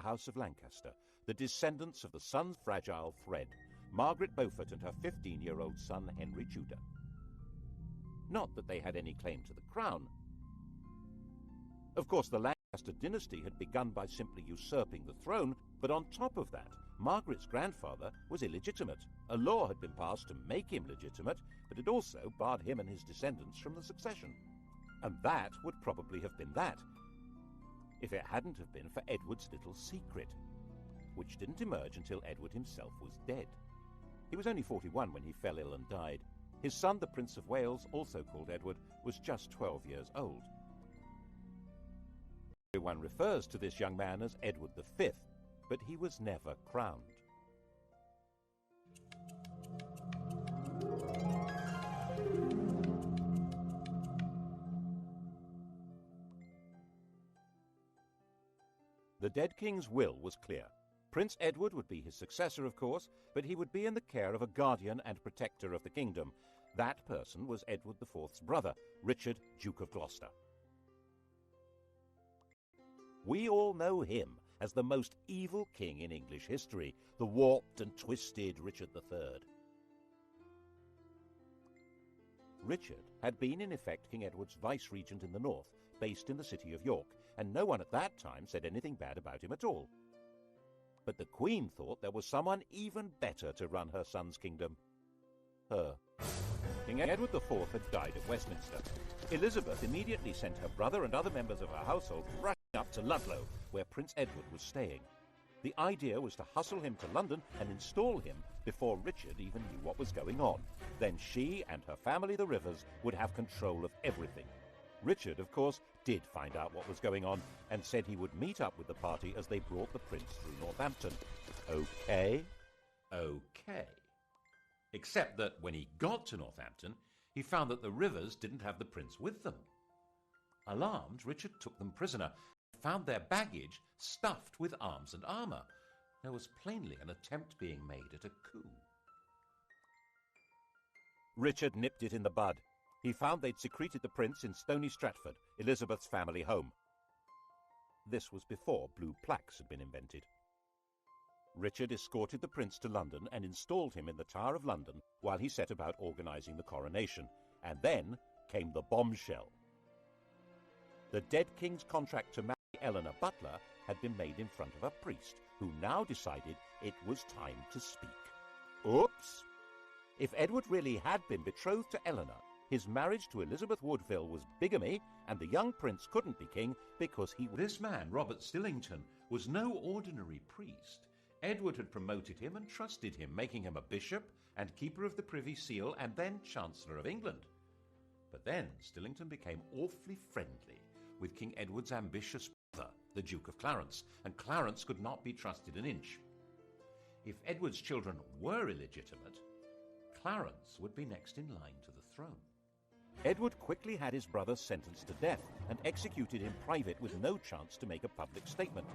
House of Lancaster, the descendants of the sun's fragile thread, Margaret Beaufort and her 15-year-old son Henry Tudor. Not that they had any claim to the crown. Of course, the Lancaster dynasty had begun by simply usurping the throne, but on top of that, Margaret's grandfather was illegitimate. A law had been passed to make him legitimate, but it also barred him and his descendants from the succession. And that would probably have been that, if it hadn't have been for Edward's little secret, which didn't emerge until Edward himself was dead. He was only 41 when he fell ill and died. His son, the Prince of Wales, also called Edward, was just 12 years old. Everyone refers to this young man as Edward V, but he was never crowned. The dead king's will was clear. Prince Edward would be his successor, of course, but he would be in the care of a guardian and protector of the kingdom. That person was Edward IV's brother, Richard, Duke of Gloucester. We all know him as the most evil king in English history, the warped and twisted Richard III. Richard had been in effect King Edward's vice-regent in the north, based in the city of York, and no one at that time said anything bad about him at all. But the Queen thought there was someone even better to run her son's kingdom. Her. King Edward IV had died at Westminster. Elizabeth immediately sent her brother and other members of her household rushing up to Ludlow, where Prince Edward was staying. The idea was to hustle him to London and install him before Richard even knew what was going on. Then she and her family, the Rivers, would have control of everything. Richard, of course, did find out what was going on and said he would meet up with the party as they brought the prince through Northampton. Okay? Okay. Except that when he got to Northampton, he found that the Rivers didn't have the prince with them. Alarmed, Richard took them prisoner and found their baggage stuffed with arms and armour. There was plainly an attempt being made at a coup. Richard nipped it in the bud. He found they'd secreted the prince in Stony Stratford, Elizabeth's family home. This was before blue plaques had been invented. Richard escorted the prince to London and installed him in the Tower of London while he set about organising the coronation. And then came the bombshell. The dead king's contract to marry Eleanor Butler had been made in front of a priest, who now decided it was time to speak. Oops! If Edward really had been betrothed to Eleanor, his marriage to Elizabeth Woodville was bigamy, and the young prince couldn't be king because he... This man, Robert Stillington, was no ordinary priest. Edward had promoted him and trusted him, making him a bishop and keeper of the Privy Seal and then Chancellor of England. But then Stillington became awfully friendly with King Edward's ambitious brother, the Duke of Clarence, and Clarence could not be trusted an inch. If Edward's children were illegitimate, Clarence would be next in line to the throne. Edward quickly had his brother sentenced to death and executed in private with no chance to make a public statement.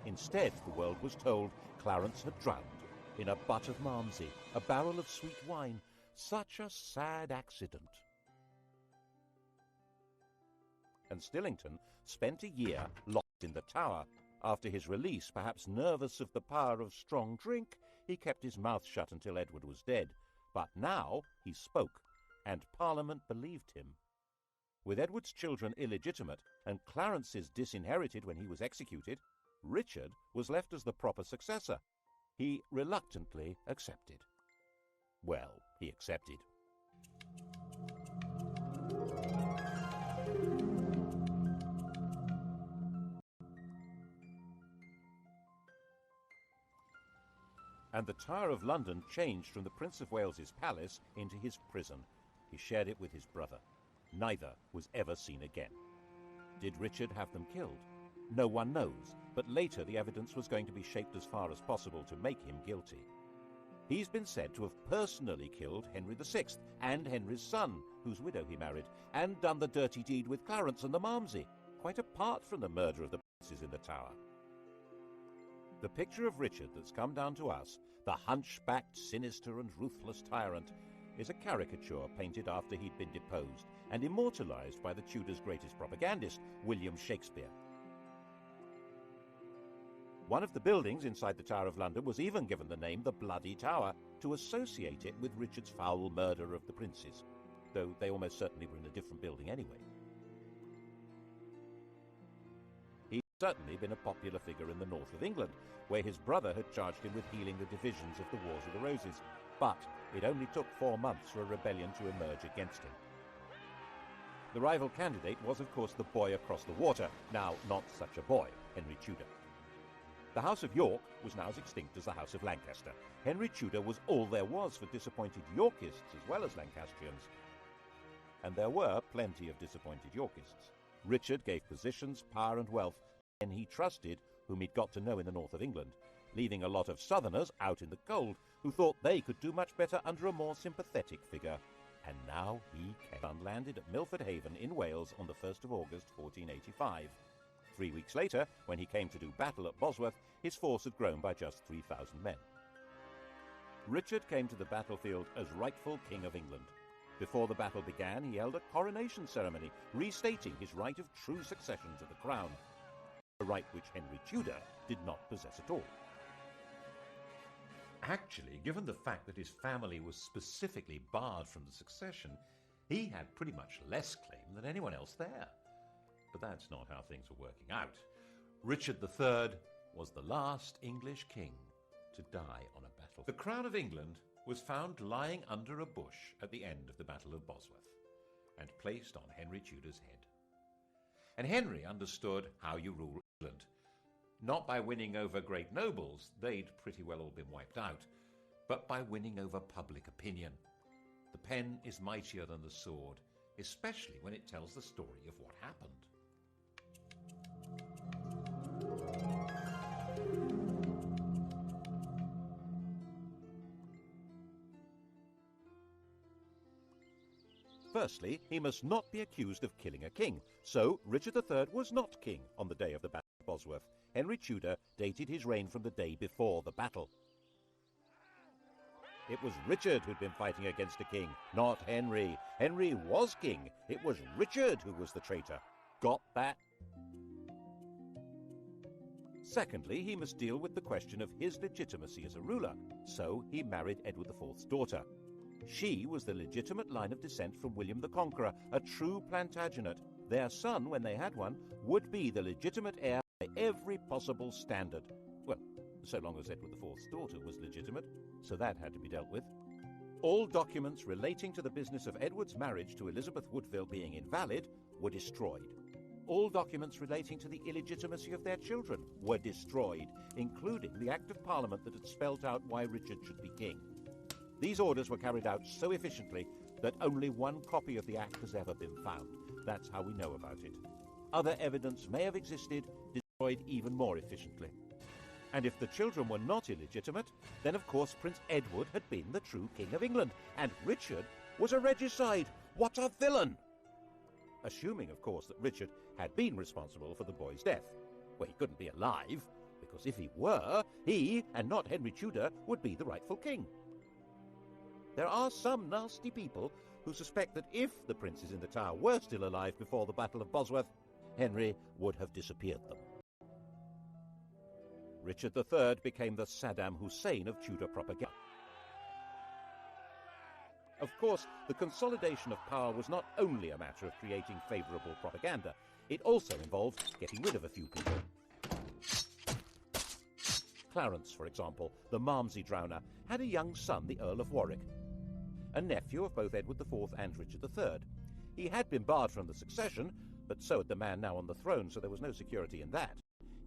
Instead, the world was told Clarence had drowned in a butt of Malmsey, a barrel of sweet wine. Such a sad accident. And Stillington spent a year locked in the Tower. After his release, perhaps nervous of the power of strong drink, he kept his mouth shut until Edward was dead. But now he spoke, and Parliament believed him. With Edward's children illegitimate and Clarence's disinherited when he was executed, Richard was left as the proper successor. He reluctantly accepted. Well, he accepted. And the Tower of London changed from the Prince of Wales's palace into his prison. He shared it with his brother. Neither was ever seen again. Did Richard have them killed? No one knows, but later the evidence was going to be shaped as far as possible to make him guilty. He's been said to have personally killed Henry VI and Henry's son, whose widow he married, and done the dirty deed with Clarence and the Malmsey, quite apart from the murder of the princes in the Tower. The picture of Richard that's come down to us, the hunchbacked, sinister and ruthless tyrant, is a caricature painted after he'd been deposed and immortalized by the Tudors' greatest propagandist, William Shakespeare. One of the buildings inside the Tower of London was even given the name the Bloody Tower to associate it with Richard's foul murder of the princes, though they almost certainly were in a different building anyway. He'd certainly been a popular figure in the north of England, where his brother had charged him with healing the divisions of the Wars of the Roses, but it only took 4 months for a rebellion to emerge against him. The rival candidate was, of course, the boy across the water, now not such a boy, Henry Tudor. The House of York was now as extinct as the House of Lancaster. Henry Tudor was all there was for disappointed Yorkists as well as Lancastrians. And there were plenty of disappointed Yorkists. Richard gave positions, power and wealth to men he trusted, whom he'd got to know in the north of England, leaving a lot of southerners out in the cold who thought they could do much better under a more sympathetic figure. And now he came and landed at Milford Haven in Wales on the 1st of August 1485. 3 weeks later, when he came to do battle at Bosworth, his force had grown by just 3,000 men. Richard came to the battlefield as rightful King of England. Before the battle began, he held a coronation ceremony, restating his right of true succession to the crown, a right which Henry Tudor did not possess at all. Actually, given the fact that his family was specifically barred from the succession, he had pretty much less claim than anyone else there. But that's not how things were working out. Richard III was the last English king to die on a battle. The crown of England was found lying under a bush at the end of the Battle of Bosworth and placed on Henry Tudor's head. And Henry understood how you rule England. Not by winning over great nobles, they'd pretty well all been wiped out, but by winning over public opinion. The pen is mightier than the sword, especially when it tells the story of what happened. Firstly, he must not be accused of killing a king, so Richard III was not king on the day of the Battle of Bosworth. Henry Tudor dated his reign from the day before the battle. It was Richard who'd been fighting against a king, not Henry. Henry was king. It was Richard who was the traitor. Got that? Secondly, he must deal with the question of his legitimacy as a ruler, so he married Edward IV's daughter. She was the legitimate line of descent from William the Conqueror, a true Plantagenet. Their son, when they had one, would be the legitimate heir by every possible standard. Well, so long as Edward IV's daughter was legitimate, so that had to be dealt with. All documents relating to the business of Edward's marriage to Elizabeth Woodville being invalid were destroyed. All documents relating to the illegitimacy of their children were destroyed, including the Act of Parliament that had spelt out why Richard should be king. These orders were carried out so efficiently that only one copy of the Act has ever been found. That's how we know about it. Other evidence may have existed, destroyed even more efficiently. And if the children were not illegitimate, then of course Prince Edward had been the true King of England, and Richard was a regicide. What a villain! Assuming, of course, that Richard had been responsible for the boy's death. Well, he couldn't be alive, because if he were, he, and not Henry Tudor, would be the rightful king. There are some nasty people who suspect that if the princes in the Tower were still alive before the Battle of Bosworth, Henry would have disappeared them. Richard III became the Saddam Hussein of Tudor propaganda. Of course, the consolidation of power was not only a matter of creating favourable propaganda, it also involved getting rid of a few people. Clarence, for example, the Malmsey drowner, had a young son, the Earl of Warwick, a nephew of both Edward IV and Richard III. He had been barred from the succession, but so had the man now on the throne, so there was no security in that.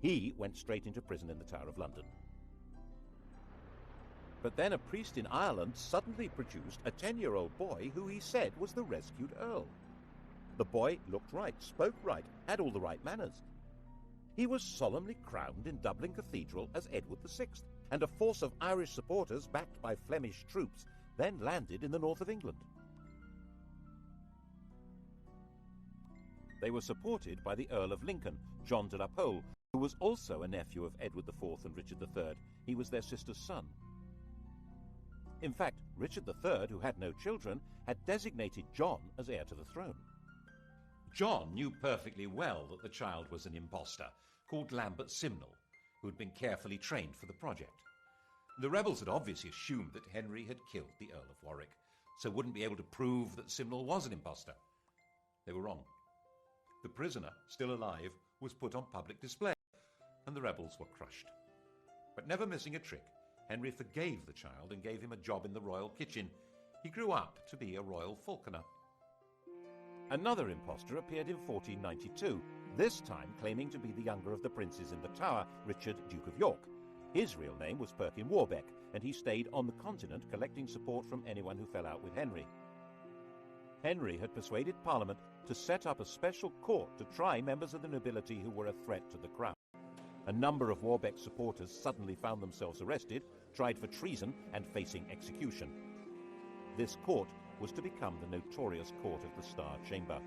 He went straight into prison in the Tower of London. But then a priest in Ireland suddenly produced a 10-year-old boy who he said was the rescued Earl. The boy looked right, spoke right, had all the right manners. He was solemnly crowned in Dublin Cathedral as Edward VI, and a force of Irish supporters backed by Flemish troops then landed in the north of England. They were supported by the Earl of Lincoln, John de la Pole, who was also a nephew of Edward IV and Richard III. He was their sister's son. In fact, Richard III, who had no children, had designated John as heir to the throne. John knew perfectly well that the child was an impostor, called Lambert Simnel. who had been carefully trained for the project. The rebels had obviously assumed that Henry had killed the Earl of Warwick, so wouldn't be able to prove that Simnel was an impostor. They were wrong. The prisoner, still alive, was put on public display, and the rebels were crushed. But never missing a trick, Henry forgave the child and gave him a job in the royal kitchen. He grew up to be a royal falconer. Another impostor appeared in 1492, this time claiming to be the younger of the princes in the Tower, Richard, Duke of York. His real name was Perkin Warbeck, and he stayed on the continent collecting support from anyone who fell out with Henry. Henry had persuaded Parliament to set up a special court to try members of the nobility who were a threat to the crown. A number of Warbeck's supporters suddenly found themselves arrested, tried for treason, and facing execution. This court was to become the notorious Court of the Star Chamber.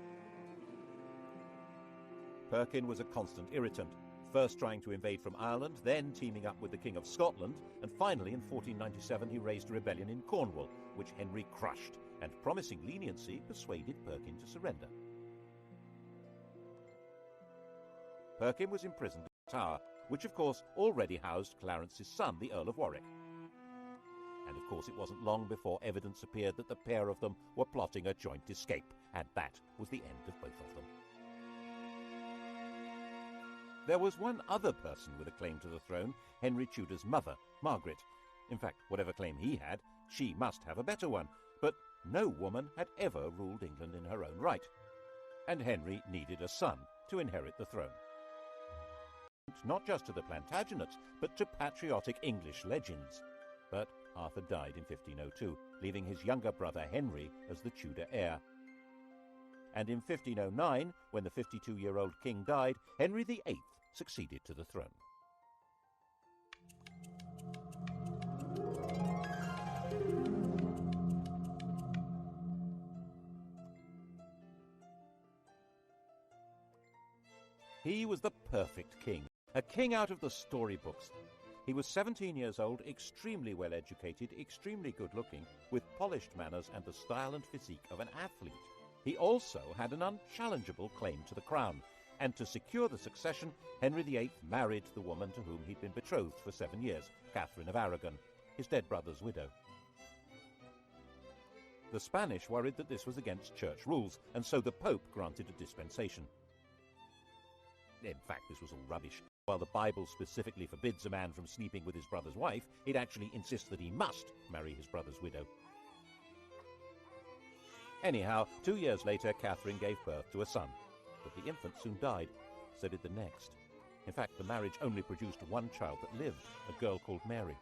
Perkin was a constant irritant, first trying to invade from Ireland, then teaming up with the King of Scotland, and finally in 1497 he raised a rebellion in Cornwall, which Henry crushed, and promising leniency persuaded Perkin to surrender. Perkin was imprisoned in the Tower, which of course already housed Clarence's son, the Earl of Warwick. And of course it wasn't long before evidence appeared that the pair of them were plotting a joint escape, and that was the end of both of them. There was one other person with a claim to the throne, Henry Tudor's mother, Margaret. In fact, whatever claim he had, she must have a better one, but no woman had ever ruled England in her own right. And Henry needed a son to inherit the throne. Not just to the Plantagenets, but to patriotic English legends. But Arthur died in 1502, leaving his younger brother Henry as the Tudor heir. And in 1509, when the 52-year-old king died, Henry VIII succeeded to the throne. He was the perfect king, a king out of the storybooks. He was 17 years old, extremely well-educated, extremely good-looking, with polished manners and the style and physique of an athlete. He also had an unchallengeable claim to the crown, and to secure the succession, Henry VIII married the woman to whom he'd been betrothed for 7 years, Catherine of Aragon, his dead brother's widow. The Spanish worried that this was against church rules, and so the Pope granted a dispensation. In fact, this was all rubbish. While the Bible specifically forbids a man from sleeping with his brother's wife, it actually insists that he must marry his brother's widow. Anyhow, 2 years later, Catherine gave birth to a son, but the infant soon died. So did the next. In fact, the marriage only produced one child that lived, a girl called Mary.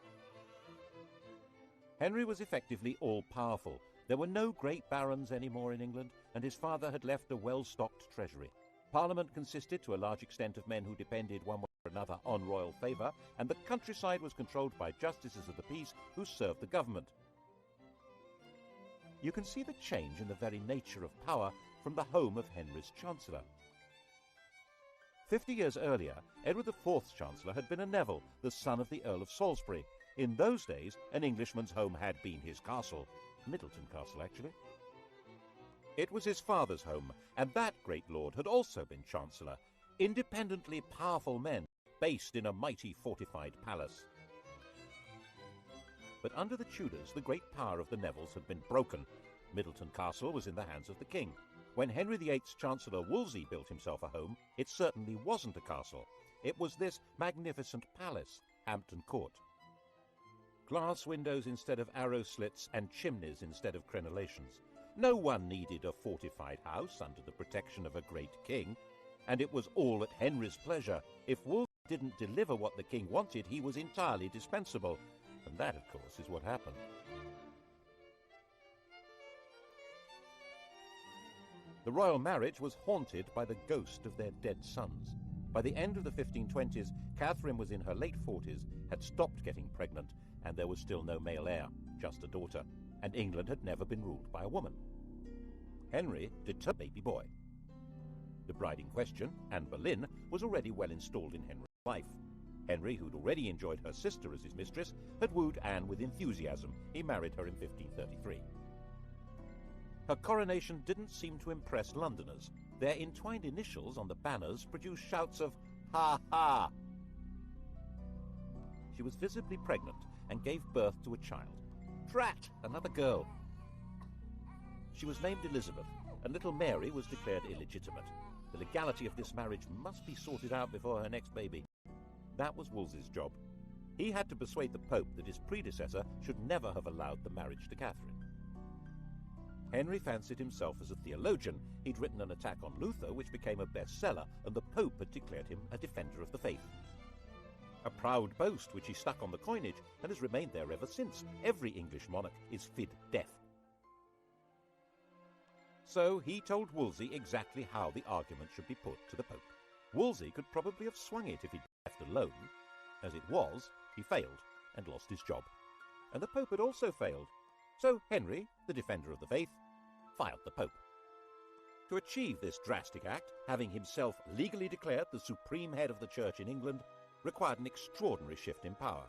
Henry was effectively all-powerful. There were no great barons anymore in England, and his father had left a well-stocked treasury. Parliament consisted to a large extent of men who depended one way or another on royal favour, and the countryside was controlled by justices of the peace who served the government. You can see the change in the very nature of power from the home of Henry's Chancellor. 50 years earlier, Edward IV's Chancellor had been a Neville, the son of the Earl of Salisbury. In those days, an Englishman's home had been his castle. Middleton Castle, actually. It was his father's home, and that great lord had also been Chancellor. Independently powerful men, based in a mighty fortified palace. But under the Tudors, the great power of the Nevilles had been broken. Middleton Castle was in the hands of the king. When Henry VIII's Chancellor Wolsey built himself a home, it certainly wasn't a castle. It was this magnificent palace, Hampton Court. Glass windows instead of arrow slits and chimneys instead of crenellations. No one needed a fortified house under the protection of a great king, and it was all at Henry's pleasure. If Wolsey didn't deliver what the king wanted, he was entirely dispensable, and that, of course, is what happened. The royal marriage was haunted by the ghost of their dead sons. By the end of the 1520s, Catherine was in her late 40s, had stopped getting pregnant, and there was still no male heir, just a daughter, and England had never been ruled by a woman. Henry did a baby boy. The bride in question, Anne Boleyn, was already well installed in Henry's life. Henry, who'd already enjoyed her sister as his mistress, had wooed Anne with enthusiasm. He married her in 1533. Her coronation didn't seem to impress Londoners. Their entwined initials on the banners produced shouts of "Ha ha!" she was visibly pregnant and gave birth to a child. Drat! Another girl. She was named Elizabeth, and little Mary was declared illegitimate. The legality of this marriage must be sorted out before her next baby. That was Wolsey's job. He had to persuade the Pope that his predecessor should never have allowed the marriage to Catherine. Henry fancied himself as a theologian. He'd written an attack on Luther, which became a bestseller, and the Pope had declared him a defender of the faith. A proud boast which he stuck on the coinage and has remained there ever since. Every English monarch is fid deaf. So he told Wolsey exactly how the argument should be put to the Pope. Wolsey could probably have swung it if he'd been left alone. As it was, he failed and lost his job. And the Pope had also failed. So Henry, the defender of the faith, filed the Pope. To achieve this drastic act, having himself legally declared the supreme head of the Church in England, required an extraordinary shift in power.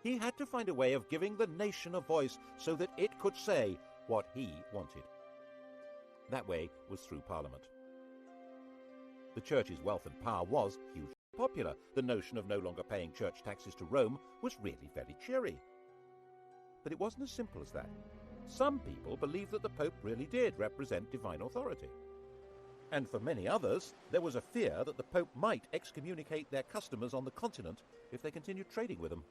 He had to find a way of giving the nation a voice so that it could say what he wanted. That way was through Parliament. The Church's wealth and power was hugely popular. The notion of no longer paying church taxes to Rome was really very cheery. But it wasn't as simple as that. Some people believed that the Pope really did represent divine authority. And for many others, there was a fear that the Pope might excommunicate their customers on the continent if they continued trading with them.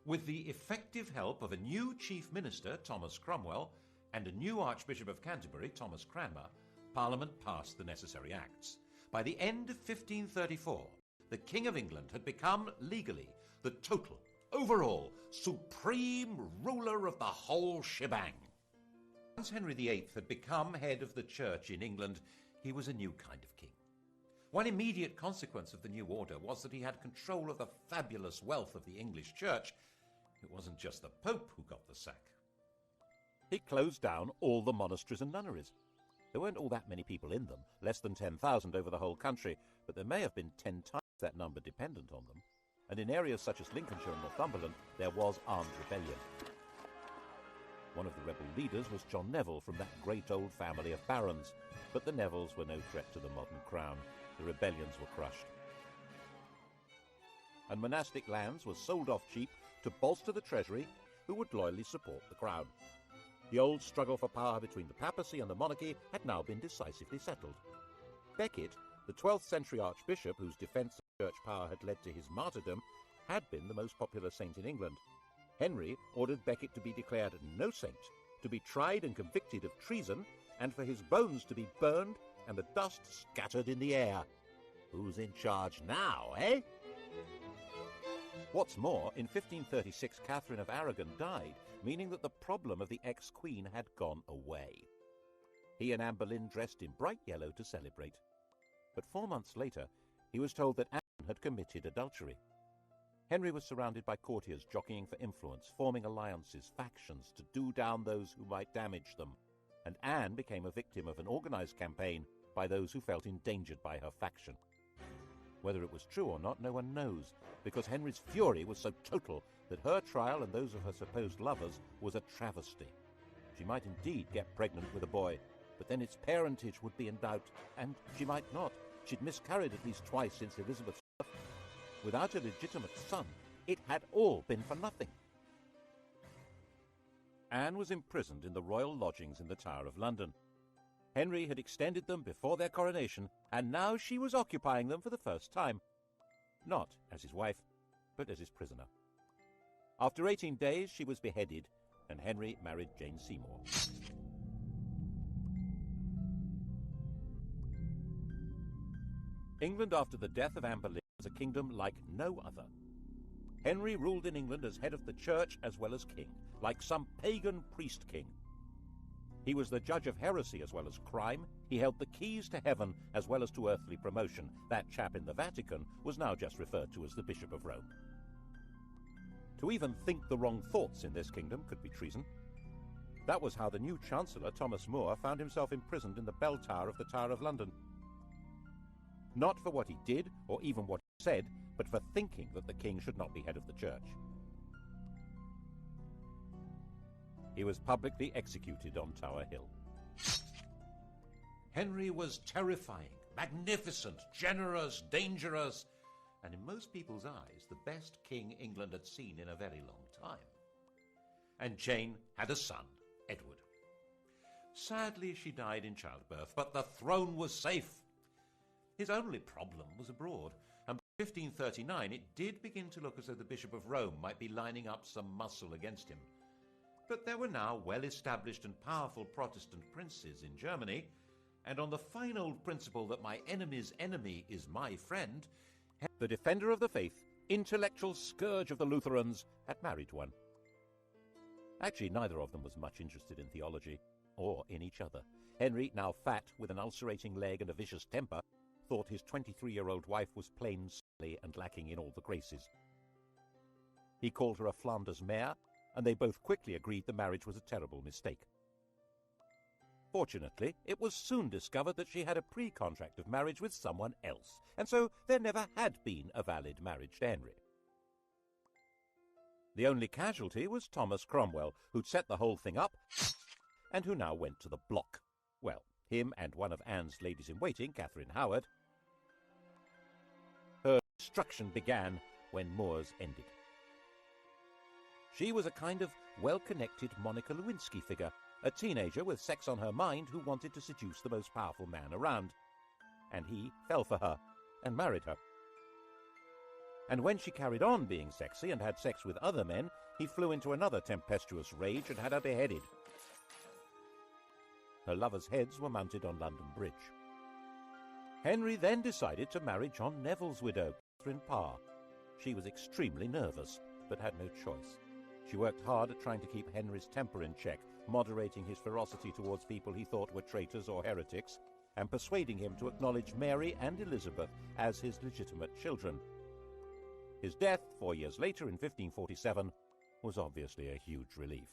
With the effective help of a new chief minister, Thomas Cromwell, and a new Archbishop of Canterbury, Thomas Cranmer, Parliament passed the necessary acts. By the end of 1534, the King of England had become legally the total, overall, supreme ruler of the whole shebang. Once Henry VIII had become head of the Church in England, he was a new kind of king. One immediate consequence of the new order was that he had control of the fabulous wealth of the English Church. It wasn't just the Pope who got the sack. He closed down all the monasteries and nunneries. There weren't all that many people in them, less than 10,000 over the whole country, but there may have been 10 times that number dependent on them. And in areas such as Lincolnshire and Northumberland, there was armed rebellion. One of the rebel leaders was John Neville from that great old family of barons, but the Nevilles were no threat to the modern crown. The rebellions were crushed. And monastic lands were sold off cheap to bolster the treasury, who would loyally support the crown. The old struggle for power between the papacy and the monarchy had now been decisively settled. Becket, the 12th century archbishop whose defence of church power had led to his martyrdom, had been the most popular saint in England. Henry ordered Becket to be declared no saint, to be tried and convicted of treason, and for his bones to be burned and the dust scattered in the air. Who's in charge now, eh? What's more, in 1536 Catherine of Aragon died, meaning that the problem of the ex-queen had gone away. He and Anne Boleyn dressed in bright yellow to celebrate. But 4 months later, he was told that Anne had committed adultery. Henry was surrounded by courtiers jockeying for influence, forming alliances, factions, to do down those who might damage them. And Anne became a victim of an organized campaign by those who felt endangered by her faction. Whether it was true or not, no one knows, because Henry's fury was so total that her trial and those of her supposed lovers was a travesty. She might indeed get pregnant with a boy, but then its parentage would be in doubt, and she might not. She'd miscarried at least twice since Elizabeth's birth. Without a legitimate son, it had all been for nothing. Anne was imprisoned in the royal lodgings in the Tower of London. Henry had extended them before their coronation, and now she was occupying them for the first time. Not as his wife, but as his prisoner. After 18 days, she was beheaded, and Henry married Jane Seymour. England after the death of Anne Boleyn was a kingdom like no other. Henry ruled in England as head of the church as well as king, like some pagan priest-king. He was the judge of heresy as well as crime. He held the keys to heaven as well as to earthly promotion. That chap in the Vatican was now just referred to as the Bishop of Rome. To even think the wrong thoughts in this kingdom could be treason. That was how the new Chancellor, Thomas More, found himself imprisoned in the bell tower of the Tower of London. Not for what he did, or even what he said, but for thinking that the king should not be head of the church. He was publicly executed on Tower Hill. Henry was terrifying, magnificent, generous, dangerous, and in most people's eyes the best king England had seen in a very long time. And Jane had a son, Edward. Sadly, she died in childbirth, but the throne was safe. His only problem was abroad, and by 1539 it did begin to look as though the Bishop of Rome might be lining up some muscle against him. But there were now well-established and powerful Protestant princes in Germany, and on the fine old principle that my enemy's enemy is my friend, the defender of the faith, intellectual scourge of the Lutherans, had married one. Actually, neither of them was much interested in theology, or in each other. Henry, now fat, with an ulcerating leg and a vicious temper, thought his 23-year-old wife was plain silly and lacking in all the graces. He called her a Flanders mare, and they both quickly agreed the marriage was a terrible mistake. Fortunately, it was soon discovered that she had a pre-contract of marriage with someone else, and so there never had been a valid marriage to Henry. The only casualty was Thomas Cromwell, who'd set the whole thing up, and who now went to the block. Well, him and one of Anne's ladies-in-waiting, Catherine Howard. Her destruction began when Moores ended. She was a kind of well-connected Monica Lewinsky figure, a teenager with sex on her mind who wanted to seduce the most powerful man around. And he fell for her and married her. And when she carried on being sexy and had sex with other men, he flew into another tempestuous rage and had her beheaded. Her lovers' heads were mounted on London Bridge. Henry then decided to marry John Neville's widow, Catherine Parr. She was extremely nervous, but had no choice. She worked hard at trying to keep Henry's temper in check, moderating his ferocity towards people he thought were traitors or heretics, and persuading him to acknowledge Mary and Elizabeth as his legitimate children. His death, 4 years later in 1547, was obviously a huge relief.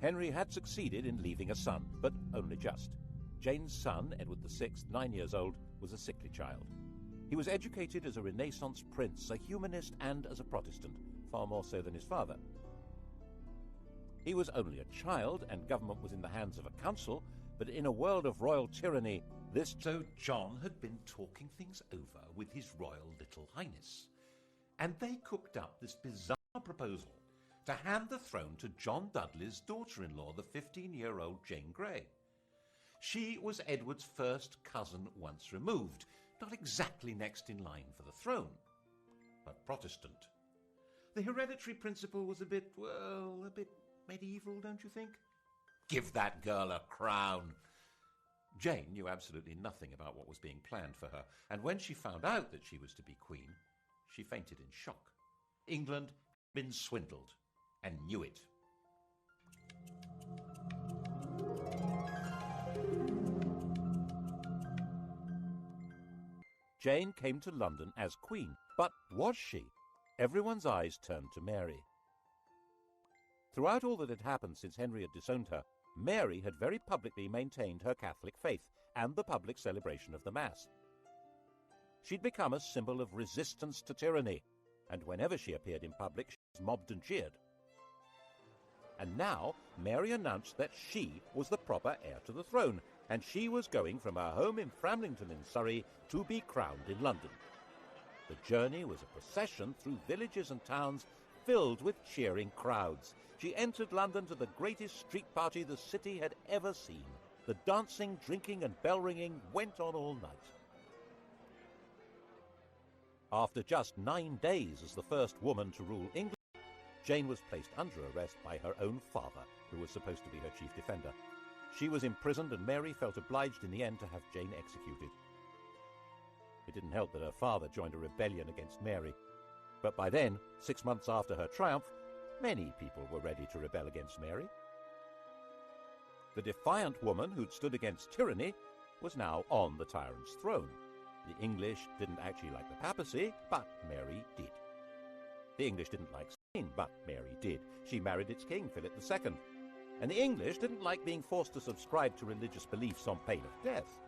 Henry had succeeded in leaving a son, but only just. Jane's son, Edward VI, 9 years old, was a sickly child. He was educated as a Renaissance prince, a humanist, and as a Protestant, far more so than his father. He was only a child, and government was in the hands of a council, but in a world of royal tyranny, this... So John had been talking things over with his Royal Little Highness, and they cooked up this bizarre proposal to hand the throne to John Dudley's daughter-in-law, the 15-year-old Jane Grey. She was Edward's first cousin once removed, not exactly next in line for the throne, but Protestant. The hereditary principle was a bit medieval, don't you think? Give that girl a crown. Jane knew absolutely nothing about what was being planned for her, and when she found out that she was to be queen, she fainted in shock. England had been swindled, and knew it. Jane came to London as queen, but was she? Everyone's eyes turned to Mary. Throughout all that had happened since Henry had disowned her, Mary had very publicly maintained her Catholic faith and the public celebration of the Mass. She'd become a symbol of resistance to tyranny, and whenever she appeared in public, she was mobbed and cheered. And now Mary announced that she was the proper heir to the throne, and she was going from her home in Framlington in Surrey to be crowned in London. The journey was a procession through villages and towns filled with cheering crowds. She entered London to the greatest street party the city had ever seen. The dancing, drinking and bell-ringing went on all night. After just 9 days as the first woman to rule England, Jane was placed under arrest by her own father, who was supposed to be her chief defender. She was imprisoned, and Mary felt obliged in the end to have Jane executed. It didn't help that her father joined a rebellion against Mary. But by then, 6 months after her triumph, many people were ready to rebel against Mary. The defiant woman who'd stood against tyranny was now on the tyrant's throne. The English didn't actually like the papacy, but Mary did. The English didn't like Spain, but Mary did. She married its king, Philip II. And the English didn't like being forced to subscribe to religious beliefs on pain of death.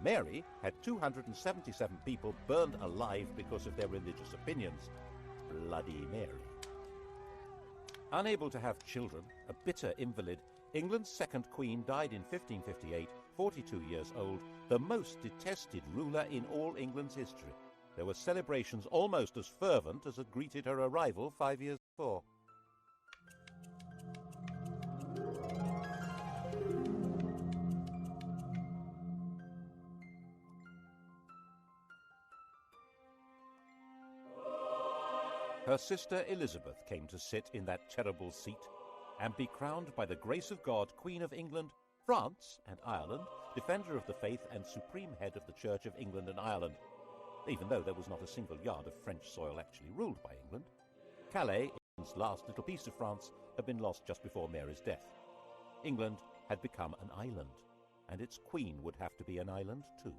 Mary had 277 people burned alive because of their religious opinions. Bloody Mary. Unable to have children, a bitter invalid, England's second queen died in 1558, 42 years old, the most detested ruler in all England's history. There were celebrations almost as fervent as had greeted her arrival 5 years before. Her sister Elizabeth came to sit in that terrible seat and be crowned by the grace of God Queen of England, France and Ireland, defender of the faith and supreme head of the Church of England and Ireland, even though there was not a single yard of French soil actually ruled by England. Calais, England's last little piece of France, had been lost just before Mary's death. England had become an island, and its queen would have to be an island too.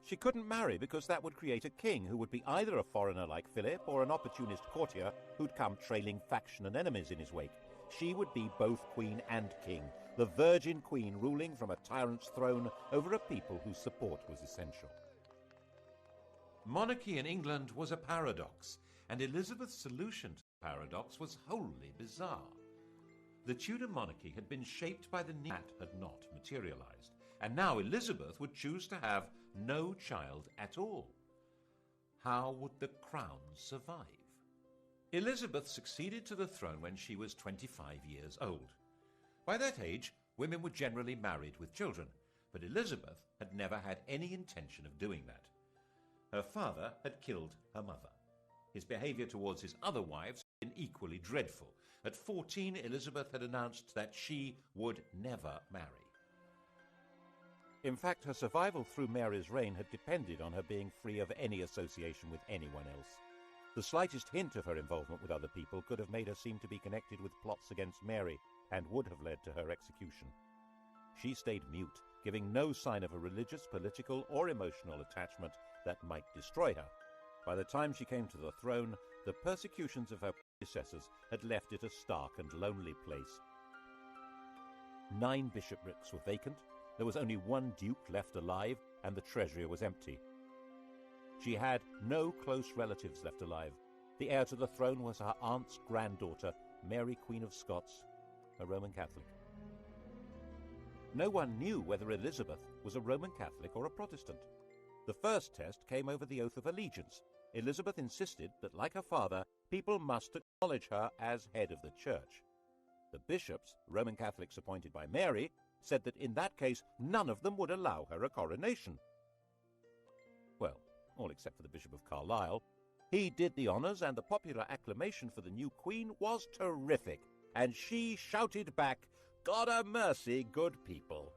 She couldn't marry because that would create a king who would be either a foreigner like Philip or an opportunist courtier who'd come trailing faction and enemies in his wake. She would be both queen and king, the virgin queen ruling from a tyrant's throne over a people whose support was essential. Monarchy in England was a paradox, and Elizabeth's solution to the paradox was wholly bizarre. The Tudor monarchy had been shaped by the need that had not materialized, and now Elizabeth would choose to have no child at all. How would the crown survive? Elizabeth succeeded to the throne when she was 25 years old. By that age, women were generally married with children, but Elizabeth had never had any intention of doing that. Her father had killed her mother. His behavior towards his other wives had been equally dreadful. At 14, Elizabeth had announced that she would never marry. In fact, her survival through Mary's reign had depended on her being free of any association with anyone else. The slightest hint of her involvement with other people could have made her seem to be connected with plots against Mary and would have led to her execution. She stayed mute, giving no sign of a religious, political, or emotional attachment that might destroy her. By the time she came to the throne, the persecutions of her predecessors had left it a stark and lonely place. 9 bishoprics were vacant. There was only one duke left alive, and the treasury was empty. She had no close relatives left alive. The heir to the throne was her aunt's granddaughter, Mary, Queen of Scots, a Roman Catholic. No one knew whether Elizabeth was a Roman Catholic or a Protestant. The first test came over the oath of allegiance. Elizabeth insisted that, like her father, people must acknowledge her as head of the church. The bishops, Roman Catholics appointed by Mary, said that in that case none of them would allow her a coronation. Well, all except for the Bishop of Carlisle. He did the honours, and the popular acclamation for the new queen was terrific, and she shouted back, "God a mercy, good people."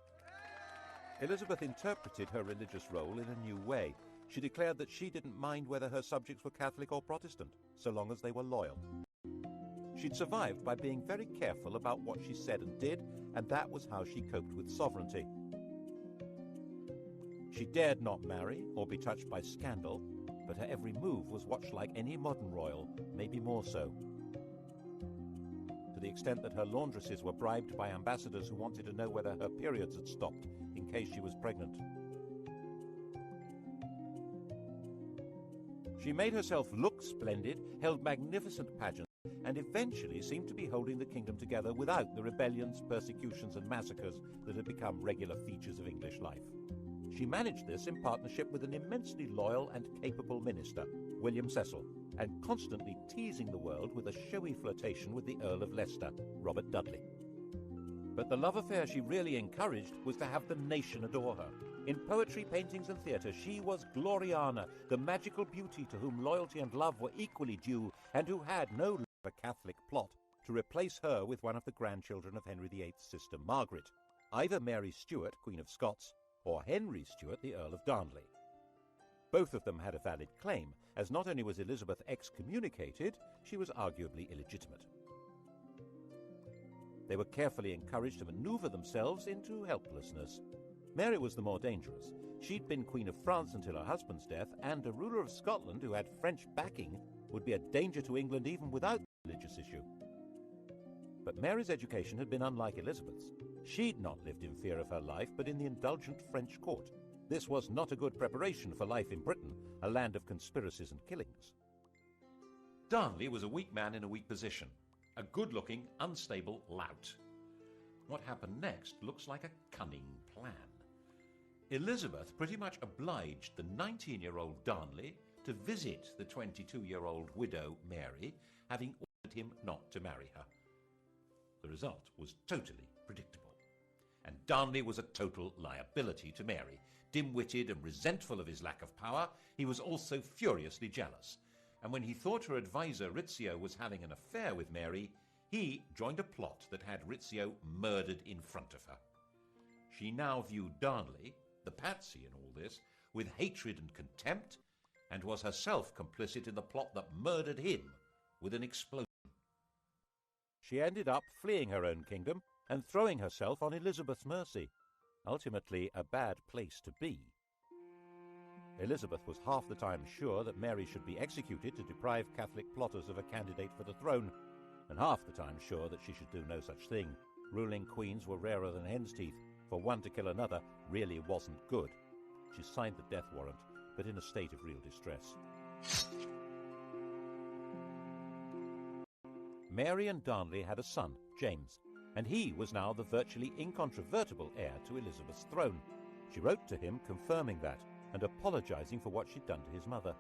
Elizabeth interpreted her religious role in a new way. She declared that she didn't mind whether her subjects were Catholic or Protestant, so long as they were loyal. She'd survived by being very careful about what she said and did, and that was how she coped with sovereignty. She dared not marry or be touched by scandal, but her every move was watched like any modern royal, maybe more so. To the extent that her laundresses were bribed by ambassadors who wanted to know whether her periods had stopped in case she was pregnant. She made herself look splendid, held magnificent pageants, and eventually seemed to be holding the kingdom together without the rebellions, persecutions, and massacres that had become regular features of English life. She managed this in partnership with an immensely loyal and capable minister, William Cecil, and constantly teasing the world with a showy flirtation with the Earl of Leicester, Robert Dudley. But the love affair she really encouraged was to have the nation adore her. In poetry, paintings, and theatre, she was Gloriana, the magical beauty to whom loyalty and love were equally due, and who had no a Catholic plot to replace her with one of the grandchildren of Henry VIII's sister Margaret, either Mary Stuart, Queen of Scots, or Henry Stuart, the Earl of Darnley. Both of them had a valid claim, as not only was Elizabeth excommunicated, she was arguably illegitimate. They were carefully encouraged to maneuver themselves into helplessness. Mary was the more dangerous. She'd been Queen of France until her husband's death, and a ruler of Scotland who had French backing would be a danger to England even without the religious issue. But Mary's education had been unlike Elizabeth's. She'd not lived in fear of her life, but in the indulgent French court. This was not a good preparation for life in Britain, a land of conspiracies and killings. Darnley was a weak man in a weak position. a good-looking, unstable lout. What happened next looks like a cunning plan. Elizabeth pretty much obliged the 19-year-old Darnley to visit the 22-year-old widow Mary, having ordered him not to marry her. The result was totally predictable, and Darnley was a total liability to Mary. Dim-witted and resentful of his lack of power, he was also furiously jealous, and when he thought her advisor Rizzio was having an affair with Mary, he joined a plot that had Rizzio murdered in front of her. She now viewed Darnley, the patsy in all this, with hatred and contempt, and was herself complicit in the plot that murdered him with an explosion. She ended up fleeing her own kingdom and throwing herself on Elizabeth's mercy, ultimately a bad place to be. Elizabeth was half the time sure that Mary should be executed to deprive Catholic plotters of a candidate for the throne, and half the time sure that she should do no such thing. Ruling queens were rarer than hen's teeth. For one to kill another really wasn't good. She signed the death warrant, but in a state of real distress. Mary and Darnley had a son, James, and he was now the virtually incontrovertible heir to Elizabeth's throne. She wrote to him confirming that and apologizing for what she'd done to his mother.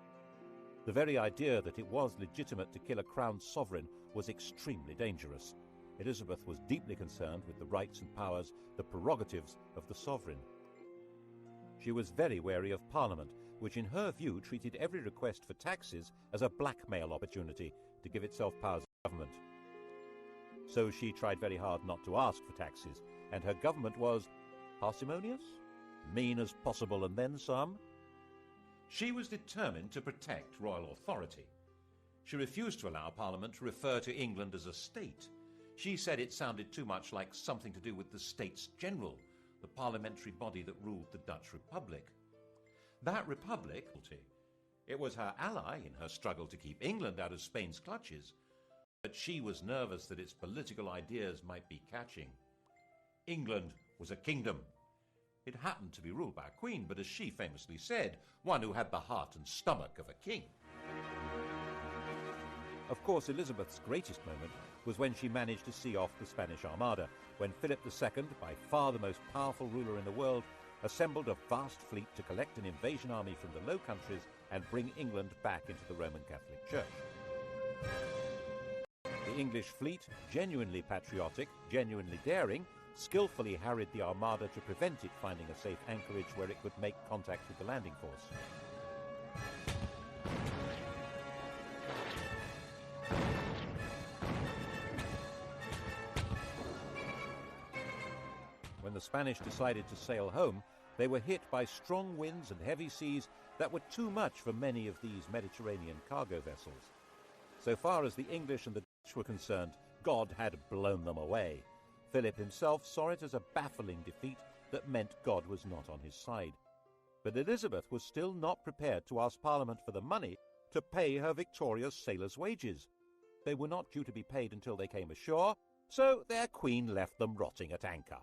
The very idea that it was legitimate to kill a crowned sovereign was extremely dangerous. Elizabeth was deeply concerned with the rights and powers, the prerogatives of the sovereign. She was very wary of Parliament, which in her view treated every request for taxes as a blackmail opportunity to give itself powers of government. So she tried very hard not to ask for taxes, and her government was parsimonious, mean as possible, and then some. She was determined to protect royal authority. She refused to allow Parliament to refer to England as a state. She said it sounded too much like something to do with the States General, the parliamentary body that ruled the Dutch Republic. That republic, it was her ally in her struggle to keep England out of Spain's clutches, but she was nervous that its political ideas might be catching. England was a kingdom. It happened to be ruled by a queen, but as she famously said, one who had the heart and stomach of a king. Of course, Elizabeth's greatest moment was when she managed to see off the Spanish Armada, when Philip II, by far the most powerful ruler in the world, assembled a vast fleet to collect an invasion army from the Low Countries and bring England back into the Roman Catholic Church. The English fleet, genuinely patriotic, genuinely daring, skillfully harried the Armada to prevent it finding a safe anchorage where it could make contact with the landing force. When the Spanish decided to sail home, they were hit by strong winds and heavy seas that were too much for many of these Mediterranean cargo vessels. So far as the English and the Dutch were concerned, God had blown them away. Philip himself saw it as a baffling defeat that meant God was not on his side. But Elizabeth was still not prepared to ask Parliament for the money to pay her victorious sailors' wages. They were not due to be paid until they came ashore, so their queen left them rotting at anchor.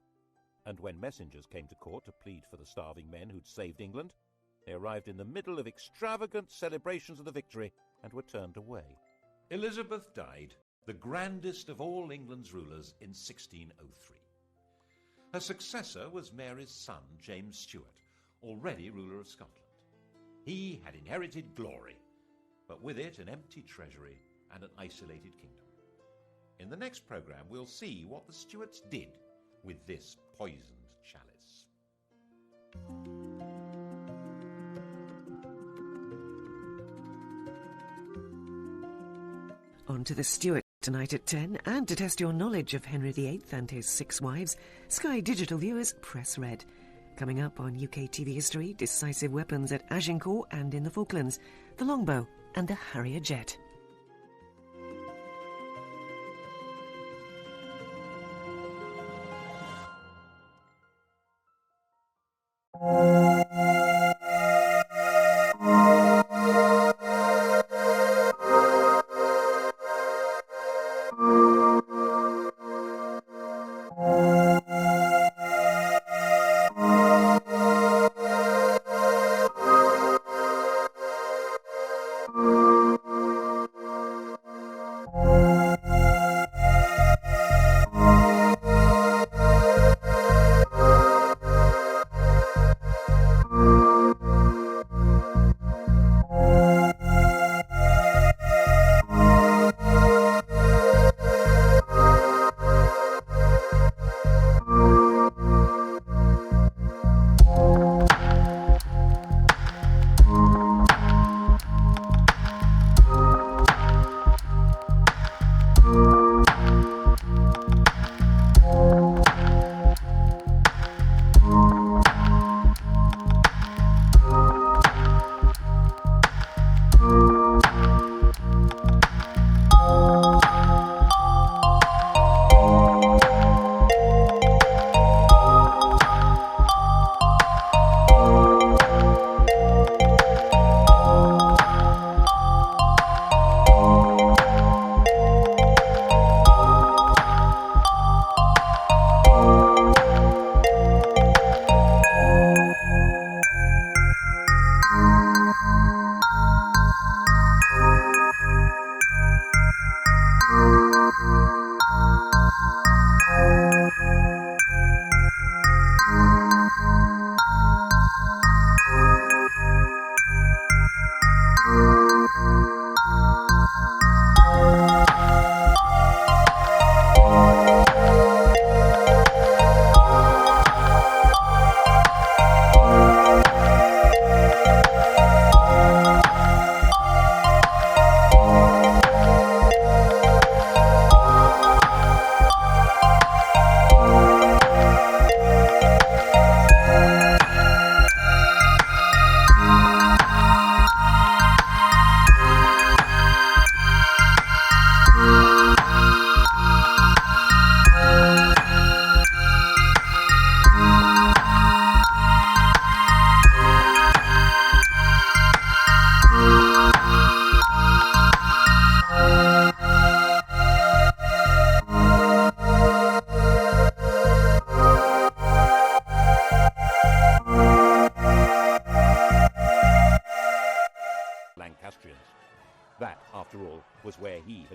And when messengers came to court to plead for the starving men who'd saved England, they arrived in the middle of extravagant celebrations of the victory and were turned away. Elizabeth died, the grandest of all England's rulers, in 1603. Her successor was Mary's son, James Stuart, already ruler of Scotland. He had inherited glory, but with it an empty treasury and an isolated kingdom. In the next programme, we'll see what the Stuarts did with this poisoned chalice. On to the Stuart tonight at 10, and to test your knowledge of Henry VIII and his 6 wives, Sky Digital viewers press red. Coming up on UK TV history, decisive weapons at Agincourt and in the Falklands, the longbow and the Harrier jet.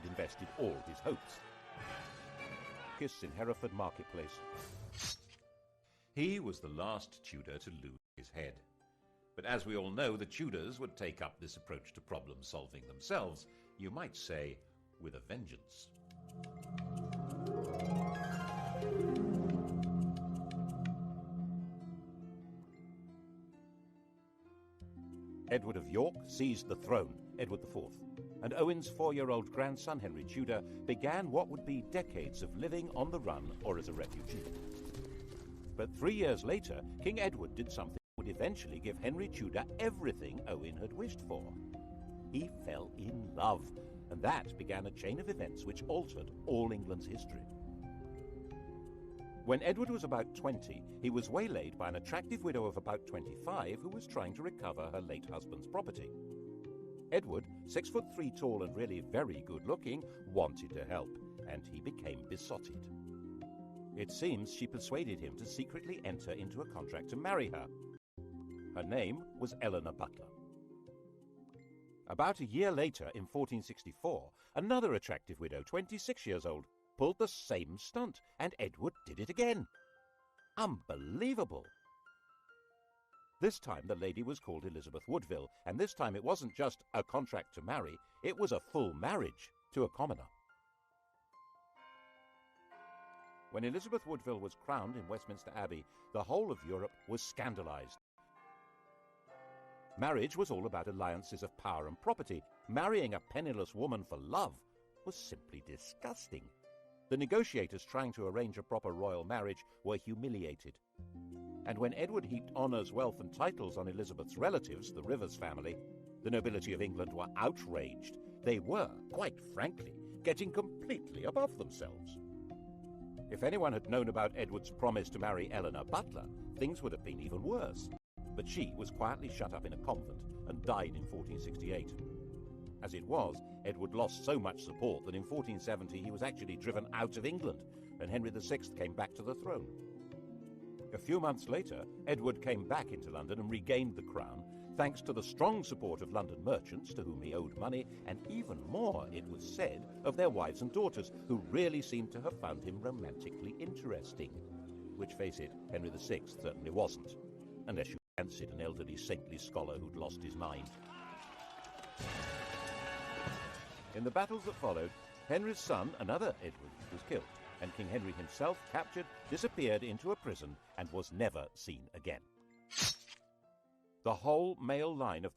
he'd invested all his hopes. Kiss in Hereford Marketplace. He was the last Tudor to lose his head. But as we all know, the Tudors would take up this approach to problem solving themselves, you might say, with a vengeance. Edward of York seized the throne, Edward IV, and Owen's 4-year-old grandson, Henry Tudor, began what would be decades of living on the run or as a refugee. But 3 years later, King Edward did something that would eventually give Henry Tudor everything Owen had wished for. He fell in love, and that began a chain of events which altered all England's history. When Edward was about 20, he was waylaid by an attractive widow of about 25 who was trying to recover her late husband's property. Edward, 6'3" tall and really very good-looking, wanted to help, and he became besotted. It seems she persuaded him to secretly enter into a contract to marry her. Her name was Eleanor Butler. About a year later, in 1464, another attractive widow, 26 years old, pulled the same stunt, and Edward did it again. Unbelievable! This time the lady was called Elizabeth Woodville, and this time it wasn't just a contract to marry, it was a full marriage to a commoner. When Elizabeth Woodville was crowned in Westminster Abbey, the whole of Europe was scandalized. Marriage was all about alliances of power and property. Marrying a penniless woman for love was simply disgusting. The negotiators trying to arrange a proper royal marriage were humiliated. And when Edward heaped honours, wealth and titles on Elizabeth's relatives, the Rivers family, the nobility of England were outraged. They were, quite frankly, getting completely above themselves. If anyone had known about Edward's promise to marry Eleanor Butler, things would have been even worse. But she was quietly shut up in a convent and died in 1468. As it was, Edward lost so much support that in 1470 he was actually driven out of England, and Henry VI came back to the throne. A few months later, Edward came back into London and regained the crown, thanks to the strong support of London merchants to whom he owed money, and even more, it was said, of their wives and daughters, who really seemed to have found him romantically interesting. Which, face it, Henry VI certainly wasn't, unless you fancied an elderly saintly scholar who'd lost his mind. In the battles that followed, Henry's son, another Edward, was killed, and King Henry himself, captured, disappeared into a prison and was never seen again. The whole male line of